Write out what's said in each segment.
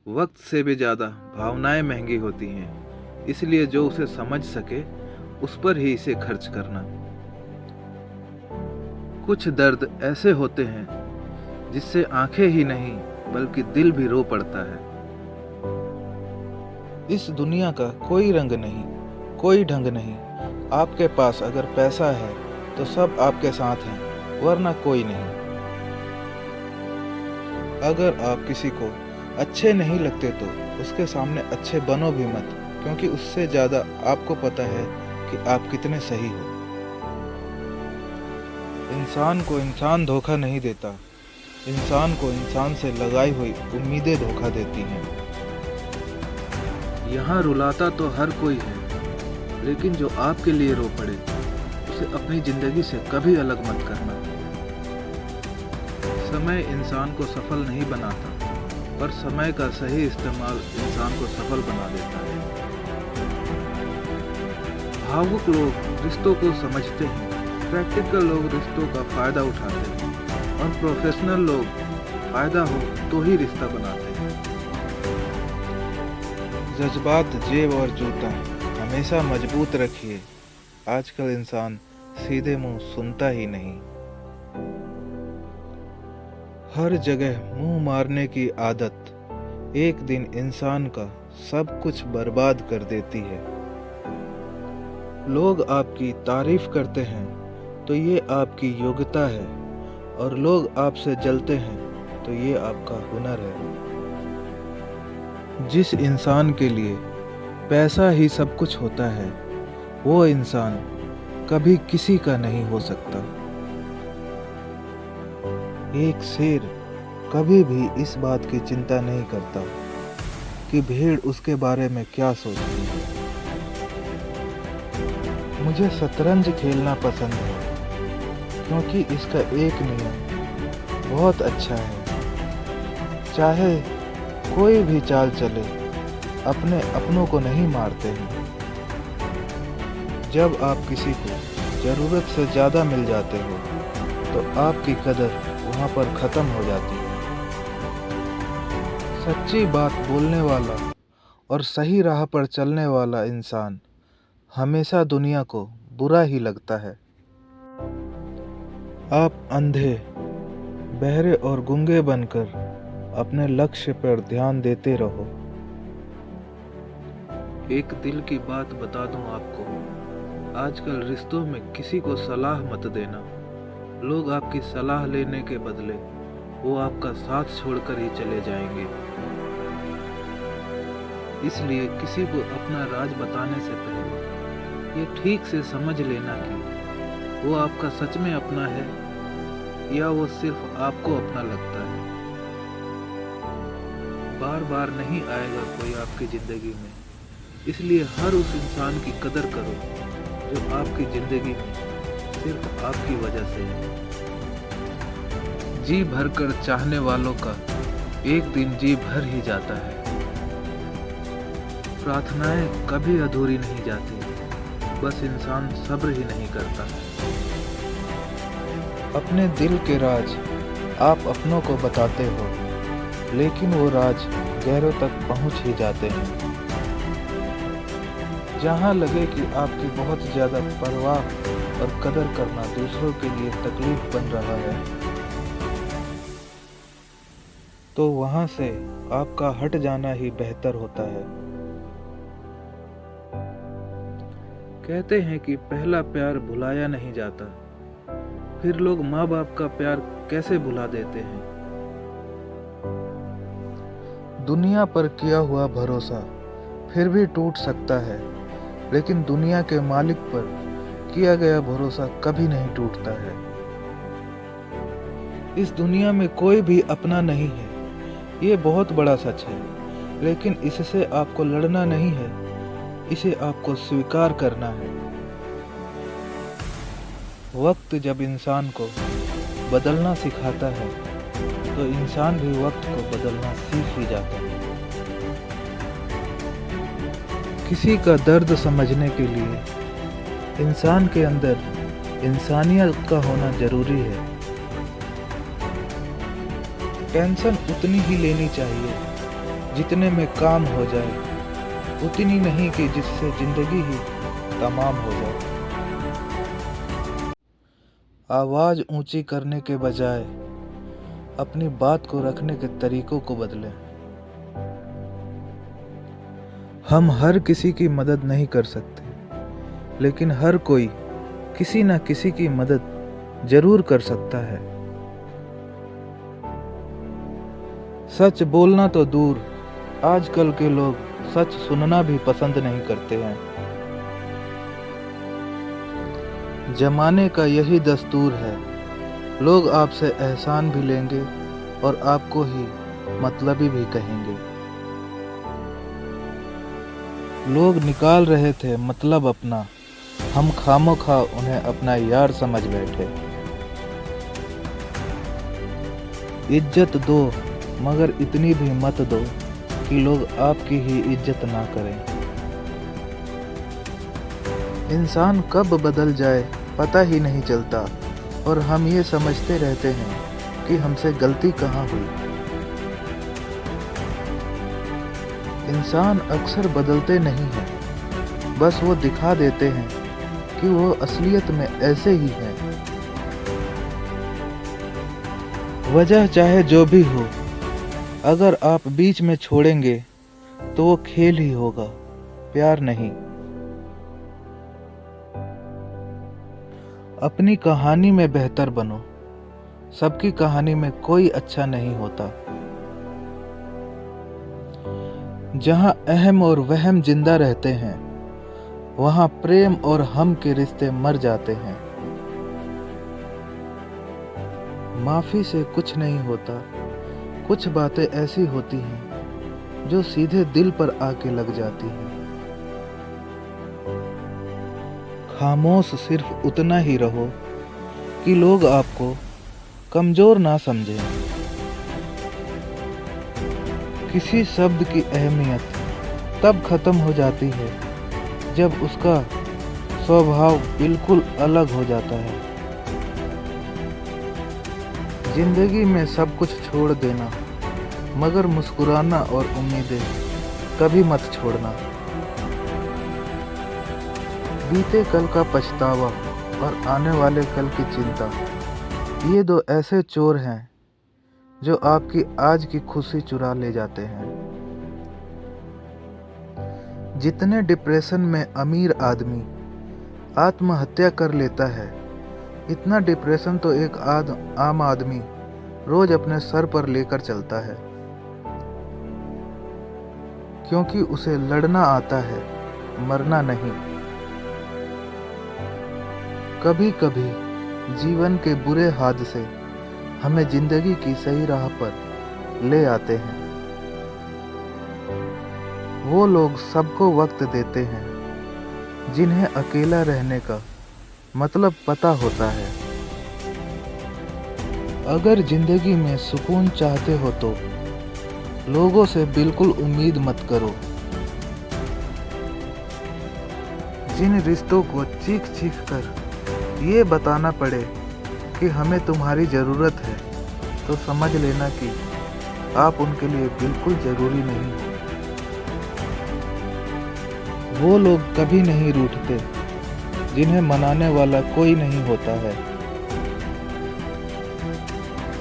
वक्त से भी ज़्यादा भावनाएं महंगी होती हैं, इसलिए जो उसे समझ सके उस पर ही इसे खर्च करना। कुछ दर्द ऐसे होते हैं जिससे आंखें ही नहीं बल्कि दिल भी रो पड़ता है। इस दुनिया का कोई रंग नहीं, कोई ढंग नहीं। आपके पास अगर पैसा है तो सब आपके साथ हैं, वरना कोई नहीं। अगर आप किसी को अच्छे नहीं लगते तो उसके सामने अच्छे बनो भी मत, क्योंकि उससे ज़्यादा आपको पता है कि आप कितने सही हो। इंसान को इंसान धोखा नहीं देता, इंसान को इंसान से लगाई हुई उम्मीदें धोखा देती हैं। यहाँ रुलाता तो हर कोई है, लेकिन जो आपके लिए रो पड़े उसे अपनी ज़िंदगी से कभी अलग मत करना। समय इंसान को सफल नहीं बनाता, पर समय का सही इस्तेमाल इंसान को सफल बना देता है। भावुक लोग रिश्तों को समझते हैं, प्रैक्टिकल लोग रिश्तों का फायदा उठाते हैं और प्रोफेशनल लोग फायदा हो तो ही रिश्ता बनाते हैं। जज्बात जेब और जूता हमेशा मजबूत रखिए। आजकल इंसान सीधे मुंह सुनता ही नहीं। हर जगह मुंह मारने की आदत एक दिन इंसान का सब कुछ बर्बाद कर देती है। लोग आपकी तारीफ करते हैं तो ये आपकी योग्यता है, और लोग आपसे जलते हैं तो ये आपका हुनर है। जिस इंसान के लिए पैसा ही सब कुछ होता है, वो इंसान कभी किसी का नहीं हो सकता। एक शेर कभी भी इस बात की चिंता नहीं करता कि भीड़ उसके बारे में क्या सोचती है। मुझे शतरंज खेलना पसंद है, क्योंकि इसका एक नियम बहुत अच्छा है। चाहे कोई भी चाल चले, अपने अपनों को नहीं मारते हैं। जब आप किसी को ज़रूरत से ज़्यादा मिल जाते हो तो आपकी कदर वहाँ पर ख़त्म हो जाती है। सच्ची बात बोलने वाला और सही राह पर चलने वाला इंसान हमेशा दुनिया को बुरा ही लगता है। आप अंधे, बहरे और गूंगे बनकर अपने लक्ष्य पर ध्यान देते रहो। एक दिल की बात बता दूं आपको, आजकल रिश्तों में किसी को सलाह मत देना। लोग आपकी सलाह लेने के बदले वो आपका साथ छोड़कर ही चले जाएंगे। इसलिए किसी को अपना राज बताने से पहले ये ठीक से समझ लेना कि वो आपका सच में अपना है या वो सिर्फ आपको अपना लगता है। बार बार नहीं आएगा कोई आपकी ज़िंदगी में, इसलिए हर उस इंसान की कदर करो जो आपकी ज़िंदगी में सिर्फ आपकी वजह से है। जी भर कर चाहने वालों का एक दिन जी भर ही जाता है। प्रार्थनाएं कभी अधूरी नहीं जाती, बस इंसान सब्र ही नहीं करता। अपने दिल के राज आप अपनों को बताते हो, लेकिन वो राज गहरों तक पहुंच ही जाते हैं। जहां लगे कि आपकी बहुत ज़्यादा परवाह और कदर करना दूसरों के लिए तकलीफ बन रहा है, तो वहां से आपका हट जाना ही बेहतर होता है। कहते हैं कि पहला प्यार भुलाया नहीं जाता, फिर लोग माँ बाप का प्यार कैसे भुला देते हैं। दुनिया पर किया हुआ भरोसा फिर भी टूट सकता है, लेकिन दुनिया के मालिक पर किया गया भरोसा कभी नहीं टूटता है। इस दुनिया में कोई भी अपना नहीं है, ये बहुत बड़ा सच है, लेकिन इससे आपको लड़ना नहीं है, इसे आपको स्वीकार करना है। वक्त जब इंसान को बदलना सिखाता है, तो इंसान भी वक्त को बदलना सीख ही जाता है। किसी का दर्द समझने के लिए इंसान के अंदर इंसानियत का होना जरूरी है। टेंशन उतनी ही लेनी चाहिए जितने में काम हो जाए, उतनी नहीं कि जिससे जिंदगी ही तमाम हो जाए। आवाज़ ऊंची करने के बजाय अपनी बात को रखने के तरीकों को बदलें। हम हर किसी की मदद नहीं कर सकते, लेकिन हर कोई किसी न किसी की मदद जरूर कर सकता है। सच बोलना तो दूर, आजकल के लोग सच सुनना भी पसंद नहीं करते हैं। जमाने का यही दस्तूर है, लोग आपसे एहसान भी लेंगे और आपको ही मतलबी भी कहेंगे। लोग निकाल रहे थे मतलब अपना, हम खामोखा उन्हें अपना यार समझ बैठे। इज्जत दो, मगर इतनी भी मत दो कि लोग आपकी ही इज्जत ना करें। इंसान कब बदल जाए पता ही नहीं चलता, और हम ये समझते रहते हैं कि हमसे गलती कहाँ हुई। इंसान अक्सर बदलते नहीं हैं, बस वो दिखा देते हैं कि वो असलियत में ऐसे ही हैं। वजह चाहे जो भी हो, अगर आप बीच में छोड़ेंगे तो वो खेल ही होगा, प्यार नहीं। अपनी कहानी में बेहतर बनो, सबकी कहानी में कोई अच्छा नहीं होता। जहां अहम और वहम जिंदा रहते हैं, वहां प्रेम और हम के रिश्ते मर जाते हैं। माफी से कुछ नहीं होता, कुछ बातें ऐसी होती हैं जो सीधे दिल पर आके लग जाती हैं। खामोश सिर्फ उतना ही रहो कि लोग आपको कमजोर ना समझें। किसी शब्द की अहमियत तब खत्म हो जाती है जब उसका स्वभाव बिल्कुल अलग हो जाता है। जिंदगी में सब कुछ छोड़ देना, मगर मुस्कुराना और उम्मीदें कभी मत छोड़ना। बीते कल का पछतावा और आने वाले कल की चिंता, ये दो ऐसे चोर हैं जो आपकी आज की खुशी चुरा ले जाते हैं। जितने डिप्रेशन में अमीर आदमी आत्महत्या कर लेता है, इतना डिप्रेशन तो एक आम आदमी रोज अपने सर पर लेकर चलता है, क्योंकि उसे लड़ना आता है, मरना नहीं। कभी कभी जीवन के बुरे हादसे हमें जिंदगी की सही राह पर ले आते हैं। वो लोग सबको वक्त देते हैं जिन्हें अकेला रहने का मतलब पता होता है। अगर जिंदगी में सुकून चाहते हो तो लोगों से बिल्कुल उम्मीद मत करो। जिन रिश्तों को चीख चीख कर ये बताना पड़े कि हमें तुम्हारी ज़रूरत है, तो समझ लेना कि आप उनके लिए बिल्कुल ज़रूरी नहीं हो। वो लोग कभी नहीं रूठते जिन्हें मनाने वाला कोई नहीं होता है।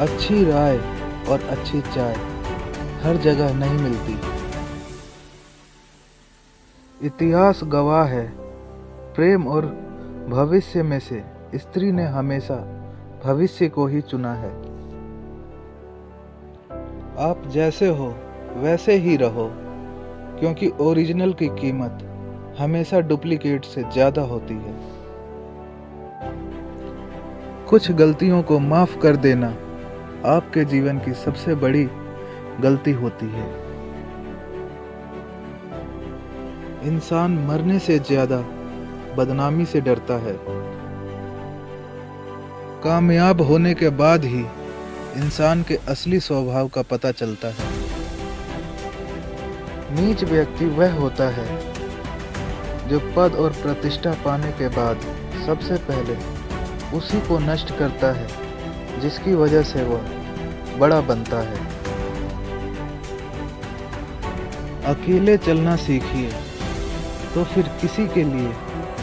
अच्छी राय और अच्छी चाय हर जगह नहीं मिलती। इतिहास गवाह है, प्रेम और भविष्य में से स्त्री ने हमेशा भविष्य को ही चुना है। आप जैसे हो वैसे ही रहो, क्योंकि ओरिजिनल की कीमत हमेशा डुप्लीकेट से ज़्यादा होती है। कुछ गलतियों को माफ़ कर देना आपके जीवन की सबसे बड़ी गलती होती है। इंसान मरने से ज़्यादा बदनामी से डरता है। कामयाब होने के बाद ही इंसान के असली स्वभाव का पता चलता है। नीच व्यक्ति वह होता है जो पद और प्रतिष्ठा पाने के बाद सबसे पहले उसी को नष्ट करता है जिसकी वजह से वह बड़ा बनता है। अकेले चलना सीखिए तो फिर किसी के लिए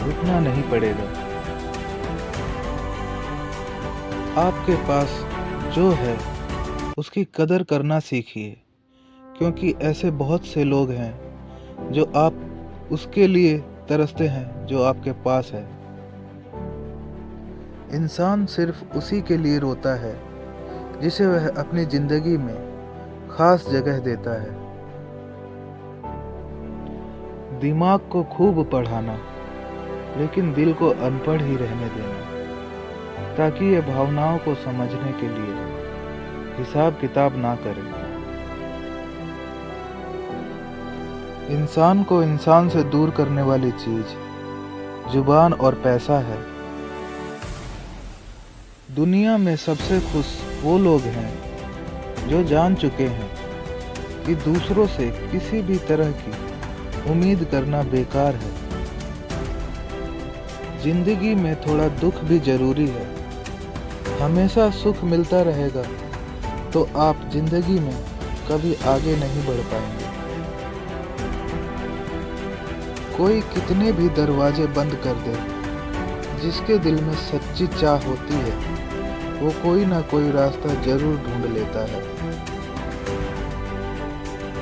रुकना नहीं पड़ेगा। आपके पास जो है उसकी कदर करना सीखिए, क्योंकि ऐसे बहुत से लोग हैं जो आप उसके लिए तरसते हैं जो आपके पास है। इंसान सिर्फ उसी के लिए रोता है जिसे वह अपनी जिंदगी में खास जगह देता है। दिमाग को खूब पढ़ाना, लेकिन दिल को अनपढ़ ही रहने देना, ताकि ये भावनाओं को समझने के लिए हिसाब किताब ना करें। इंसान को इंसान से दूर करने वाली चीज जुबान और पैसा है। दुनिया में सबसे खुश वो लोग हैं जो जान चुके हैं कि दूसरों से किसी भी तरह की उम्मीद करना बेकार है। जिंदगी में थोड़ा दुख भी जरूरी है। हमेशा सुख मिलता रहेगा तो आप जिंदगी में कभी आगे नहीं बढ़ पाएंगे। कोई कितने भी दरवाजे बंद कर दे, जिसके दिल में सच्ची चाह होती है वो कोई ना कोई रास्ता जरूर ढूंढ लेता है।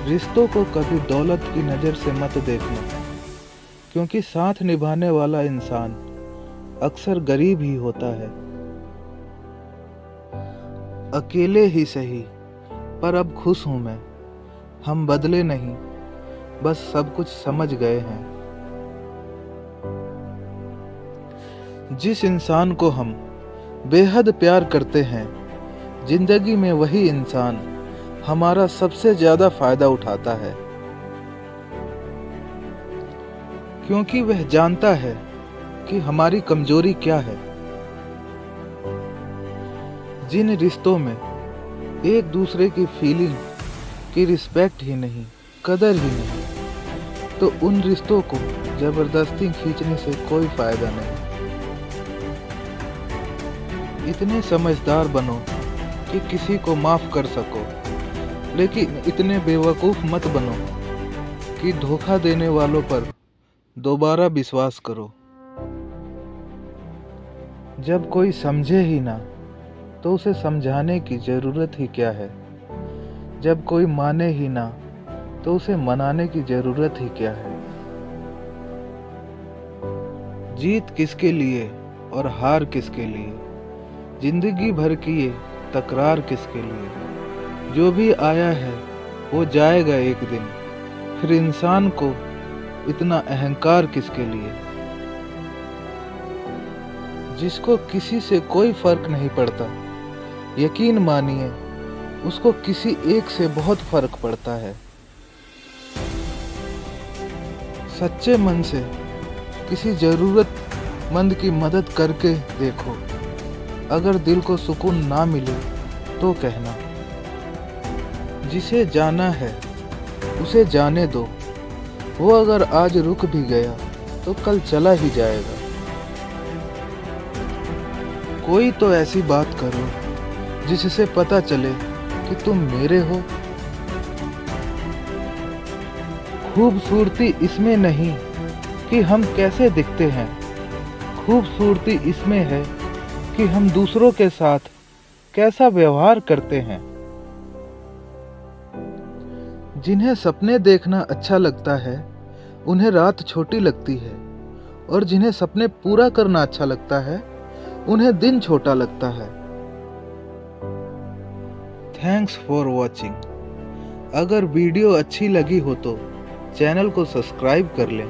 रिश्तों को कभी दौलत की नज़र से मत देखना, क्योंकि साथ निभाने वाला इंसान अक्सर गरीब ही होता है। अकेले ही सही, पर अब खुश हूं मैं। हम बदले नहीं, बस सब कुछ समझ गए हैं। जिस इंसान को हम बेहद प्यार करते हैं, जिंदगी में वही इंसान हमारा सबसे ज्यादा फायदा उठाता है, क्योंकि वह जानता है कि हमारी कमजोरी क्या है। जिन रिश्तों में एक दूसरे की फीलिंग की रिस्पेक्ट ही नहीं, कदर ही नहीं, तो उन रिश्तों को जबरदस्ती खींचने से कोई फायदा नहीं। इतने समझदार बनो कि किसी को माफ कर सको, लेकिन इतने बेवकूफ मत बनो कि धोखा देने वालों पर दोबारा विश्वास करो। जब कोई समझे ही ना तो उसे समझाने की जरूरत ही क्या है। जब कोई माने ही ना तो उसे मनाने की जरूरत ही क्या है। जीत किसके लिए और हार किसके लिए, जिंदगी भर की ये तकरार किसके लिए। जो भी आया है वो जाएगा एक दिन, फिर इंसान को इतना अहंकार किसके लिए। जिसको किसी से कोई फर्क नहीं पड़ता, यकीन मानिए उसको किसी एक से बहुत फर्क पड़ता है। सच्चे मन से किसी जरूरतमंद की मदद करके देखो। अगर दिल को सुकून ना मिले तो कहना। जिसे जाना है उसे जाने दो, वो अगर आज रुक भी गया तो कल चला ही जाएगा। कोई तो ऐसी बात करो जिससे पता चले कि तुम मेरे हो। खूबसूरती इसमें नहीं कि हम कैसे दिखते हैं, खूबसूरती इसमें है कि हम दूसरों के साथ कैसा व्यवहार करते हैं। जिन्हें सपने देखना अच्छा लगता है उन्हें रात छोटी लगती है, और जिन्हें सपने पूरा करना अच्छा लगता है उन्हें दिन छोटा लगता है। Thanks for watching. अगर वीडियो अच्छी लगी हो तो चैनल को सब्सक्राइब कर लें